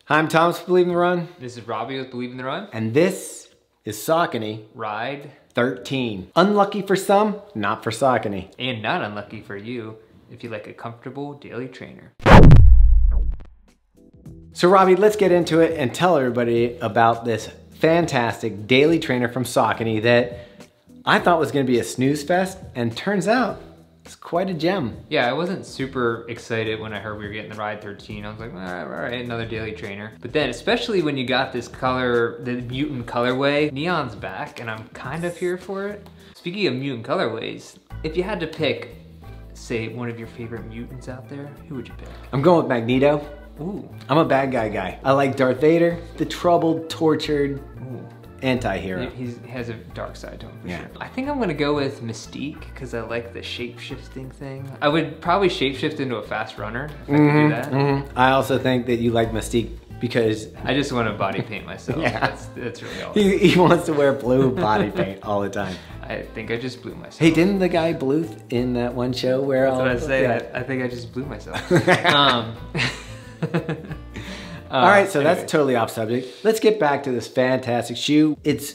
Hi, I'm Thomas with Believe in the Run. This is Robbie with Believe in the Run. And this is Saucony Ride 13. Unlucky for some, not for Saucony. And not unlucky for you if you like a comfortable daily trainer. So Robbie, let's get into it and tell everybody about this fantastic daily trainer from Saucony that I thought was gonna be a snooze fest, and turns out it's quite a gem. Yeah, I wasn't super excited when I heard we were getting the Ride 13. I was like, all right, another daily trainer. But then, especially when you got this color, the mutant colorway, neon's back, and I'm kind of here for it. Speaking of mutant colorways, if you had to pick, say, one of your favorite mutants out there, who would you pick? I'm going with Magneto. Ooh. I'm a bad guy. I like Darth Vader, the troubled, tortured anti-hero. He has a dark side to him for Yeah. sure. I think I'm gonna go with Mystique because I like the shape-shifting thing. I would probably shape-shift into a fast runner if I could do that. I also think that you like Mystique because I just want to body paint myself. Yeah. That's really all. he wants to wear blue body paint all the time. I think I just blew myself. Hey, didn't the guy Bluth in that one show wear all? That's what I say. Yeah. I think I just blew myself. All right, so anyway. that's totally off subject. Let's get back to this fantastic shoe. It's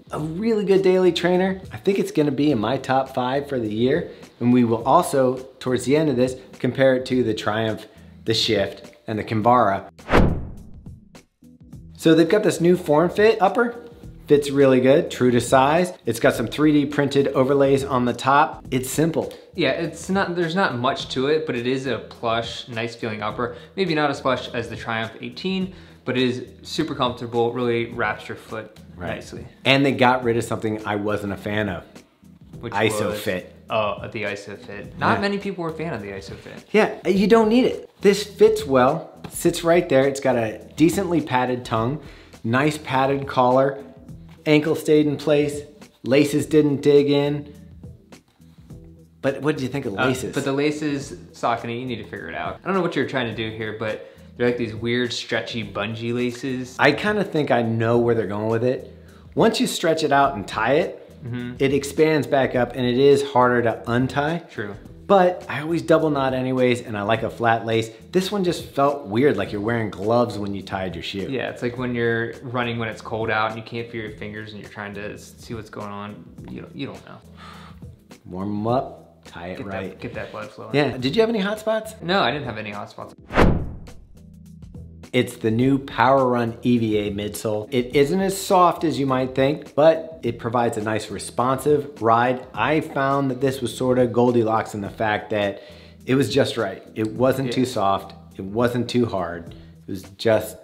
a really good daily trainer. I think it's gonna be in my top 5 for the year. And we will also, towards the end of this, compare it to the Triumph, the Shift, and the Kimbara. So they've got this new form fit upper. Fits really good, true to size. It's got some 3D printed overlays on the top. It's simple. Yeah, there's not much to it, but it is a plush, nice feeling upper. Maybe not as plush as the Triumph 18, but it is super comfortable, really wraps your foot nicely. And they got rid of something I wasn't a fan of. Which ISO fit. Oh, the ISO fit. Not many people were a fan of the ISO fit. Yeah, you don't need it. This fits well, sits right there. It's got a decently padded tongue, nice padded collar, ankle stayed in place, laces didn't dig in. But what did you think of laces? But the laces, Saucony, you need to figure it out. I don't know what you're trying to do here, but they're like these weird stretchy bungee laces. I kind of think I know where they're going with it. Once you stretch it out and tie it, it expands back up and it is harder to untie. True. But I always double knot anyways, and I like a flat lace. This one just felt weird, like you're wearing gloves when you tied your shoe. Yeah, it's like when you're running when it's cold out and you can't feel your fingers and you're trying to see what's going on. You don't know. Warm them up, tie it right. Get that blood flowing. Yeah, did you have any hot spots? No, I didn't have any hot spots. It's the new Power Run EVA midsole. It isn't as soft as you might think, but it provides a nice responsive ride. I found that this was sort of Goldilocks in the fact that it was just right. It wasn't too soft, it wasn't too hard. It was just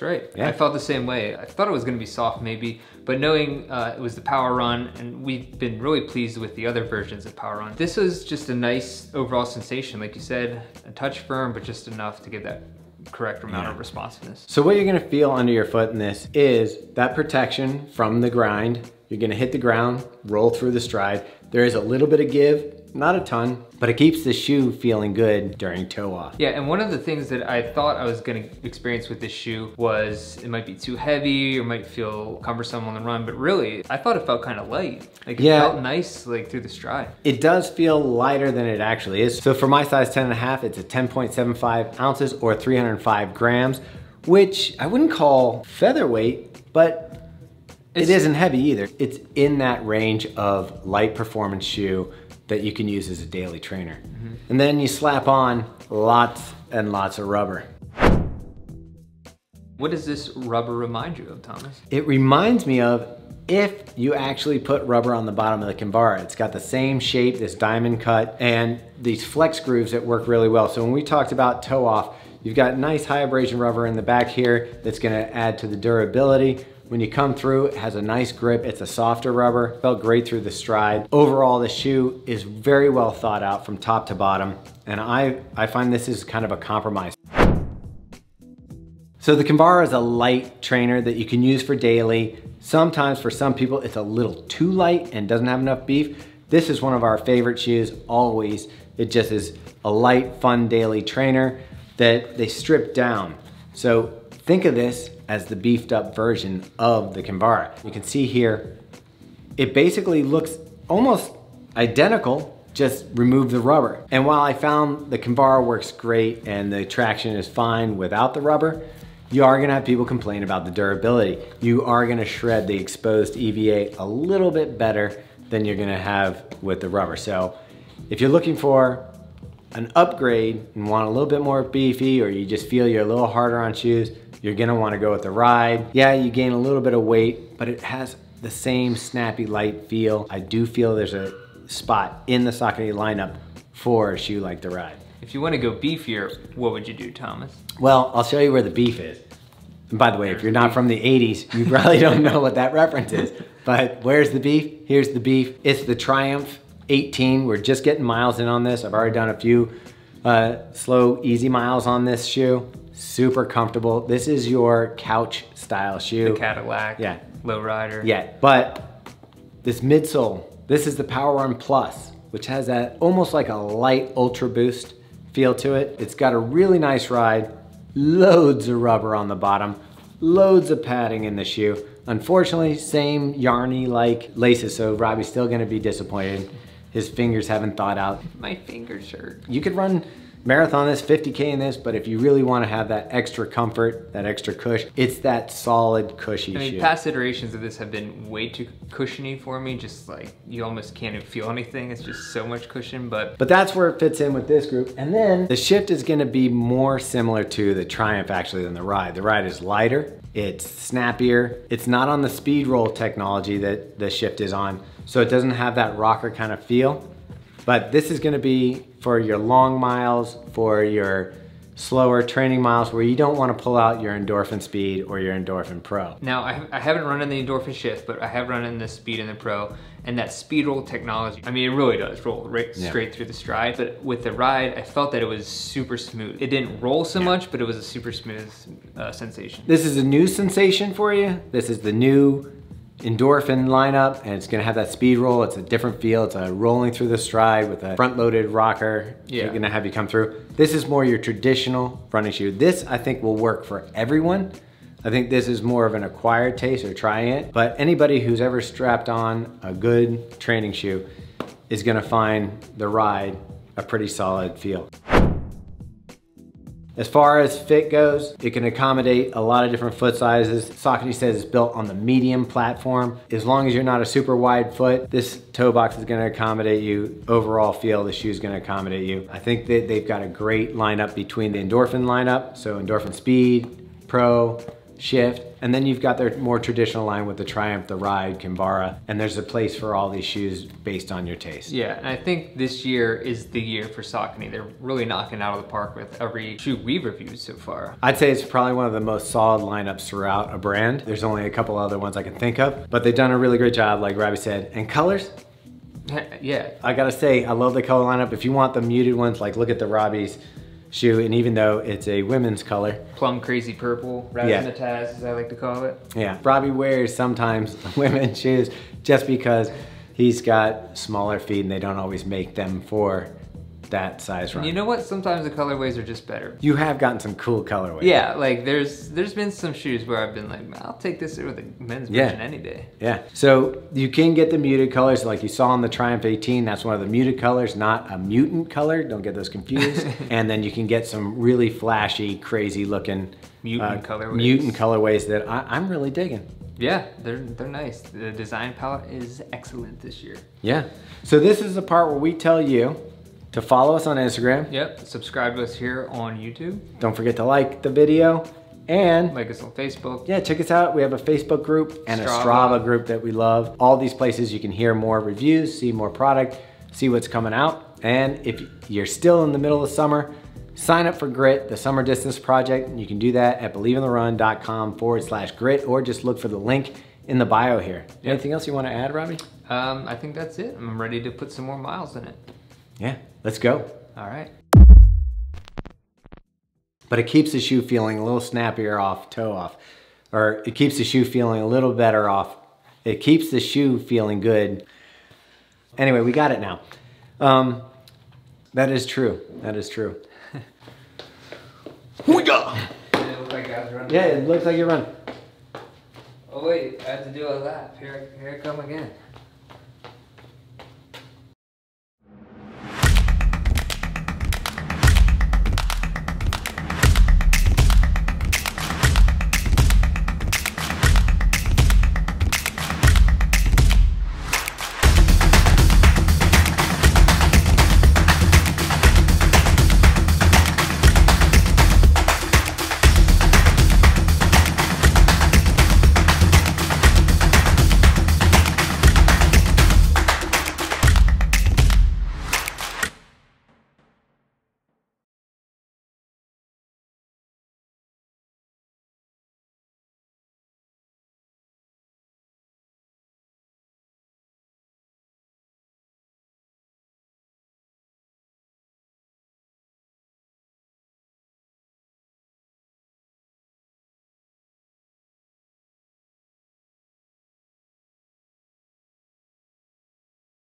right. Yeah. I felt the same way. I thought it was gonna be soft maybe, but knowing it was the Power Run, and we've been really pleased with the other versions of Power Run. This was just a nice overall sensation. Like you said, a touch firm, but just enough to give that correct amount of responsiveness. So what you're gonna feel under your foot in this is that protection from the grind. You're gonna hit the ground, roll through the stride. There is a little bit of give, not a ton, but it keeps the shoe feeling good during toe off. Yeah, and one of the things that I thought I was gonna experience with this shoe was it might be too heavy or might feel cumbersome on the run, but really, I thought it felt kind of light. Like it felt nice like through the stride. It does feel lighter than it actually is. So for my size 10.5, it's a 10.75 ounces or 305 grams, which I wouldn't call featherweight, but it isn't heavy either. It's in that range of light performance shoe that you can use as a daily trainer. And then you slap on lots and lots of rubber. What does this rubber remind you of, Thomas? It reminds me of if you actually put rubber on the bottom of the Kimbara. It's got the same shape, this diamond cut, and these flex grooves that work really well. So when we talked about toe off, you've got nice high abrasion rubber in the back here that's gonna add to the durability. When you come through, it has a nice grip. It's a softer rubber, felt great through the stride. Overall, the shoe is very well thought out from top to bottom, and I find this is kind of a compromise. So the Kimbara is a light trainer that you can use for daily. Sometimes for some people, it's a little too light and doesn't have enough beef. This is one of our favorite shoes, always. It just is a light, fun daily trainer that they strip down. So think of this as the beefed up version of the Kimbara. You can see here, it basically looks almost identical, just remove the rubber. And while I found the Kimbara works great and the traction is fine without the rubber, you are gonna have people complain about the durability. You are gonna shred the exposed EVA a little bit better than you're gonna have with the rubber. So if you're looking for an upgrade and want a little bit more beefy, or you just feel you're a little harder on shoes, you're gonna wanna go with the Ride. Yeah, you gain a little bit of weight, but it has the same snappy, light feel. I do feel there's a spot in the Saucony lineup for a shoe like the Ride. If you want to go beefier, what would you do, Thomas? Well, I'll show you where the beef is. And by the way, if you're not from the 80s, you probably don't know what that reference is. But where's the beef? Here's the beef. It's the Triumph 18. We're just getting miles in on this. I've already done a few slow, easy miles on this shoe. Super comfortable. This is your couch style shoe. The Cadillac, yeah. low rider. Yeah, but this midsole, this is the Power Run Plus, which has that almost like a light Ultra Boost feel to it. It's got a really nice ride, loads of rubber on the bottom, loads of padding in the shoe. Unfortunately, same yarny-like laces, so Robbie's still gonna be disappointed. His fingers haven't thawed out. My fingers hurt. You could run marathon this, 50K in this, but if you really wanna have that extra comfort, that extra cush, it's that solid, cushy shoe. I mean, past iterations of this have been way too cushiony for me, just like, you almost can't even feel anything. It's just so much cushion, but that's where it fits in with this group. And then the Shift is gonna be more similar to the Triumph actually than the Ride. The Ride is lighter, it's snappier, it's not on the speed roll technology that the Shift is on, so it doesn't have that rocker kind of feel. But this is gonna be for your long miles, for your slower training miles where you don't want to pull out your Endorphin Speed or your Endorphin Pro. Now, I haven't run in the Endorphin Shift, but I have run in the Speed and the Pro, and that speed roll technology, I mean, it really does roll straight through the stride, but with the Ride, I felt that it was super smooth. It didn't roll so much, but it was a super smooth sensation. This is a new sensation for you. This is the new Endorphin lineup, and it's gonna have that speed roll. It's a different feel. It's a rolling through the stride with a front-loaded rocker. Yeah. It's gonna have you come through. This is more your traditional running shoe. This, I think, will work for everyone. I think this is more of an acquired taste or trying it, but anybody who's ever strapped on a good training shoe is gonna find the Ride a pretty solid feel. As far as fit goes, it can accommodate a lot of different foot sizes. Saucony says it's built on the medium platform. As long as you're not a super wide foot, this toe box is gonna accommodate you. Overall feel, the shoe's gonna accommodate you. I think that they've got a great lineup between the Endorphin lineup, so Endorphin Speed, Pro, Shift, and then you've got their more traditional line with the Triumph, the Ride, Kimbara, and there's a place for all these shoes based on your taste. Yeah, and I think this year is the year for Saucony. They're really knocking out of the park with every shoe we've reviewed so far. I'd say it's probably one of the most solid lineups throughout a brand. There's only a couple other ones I can think of, but they've done a really great job, like Robbie said. And colors? Yeah. I gotta say, I love the color lineup. If you want the muted ones, like look at the Robbie's shoe, and even though it's a women's color. Plum crazy purple, razzmatazz, as I like to call it. Yeah, Robbie wears sometimes women's shoes just because he's got smaller feet and they don't always make them for that size run. And you know what? Sometimes the colorways are just better. You have gotten some cool colorways. Yeah, like there's been some shoes where I've been like, I'll take this over the men's version any day. Yeah, so you can get the muted colors like you saw on the Triumph 18. That's one of the muted colors, not a mutant color. Don't get those confused. And then you can get some really flashy, crazy looking mutant colorways that I'm really digging. Yeah, they're nice. The design palette is excellent this year. Yeah, so this is the part where we tell you to follow us on Instagram. Yep, subscribe to us here on YouTube. Don't forget to like the video and like us on Facebook. Yeah, check us out. We have a Facebook group and a Strava group that we love. All these places you can hear more reviews, see more product, see what's coming out. And if you're still in the middle of summer, sign up for GRIT, the Summer Distance Project. You can do that at believeintherun.com/grit, or just look for the link in the bio here. Yep. Anything else you want to add, Robbie? I think that's it. I'm ready to put some more miles in it. Yeah, let's go. All right. But it keeps the shoe feeling a little snappier off, toe off. Or it keeps the shoe feeling a little better off. It keeps the shoe feeling good. Anyway, we got it now. That is true. That is true. We go. It looks like I was running. Yeah, it looks like you're running. Oh wait, I have to do a lap. Here I come again.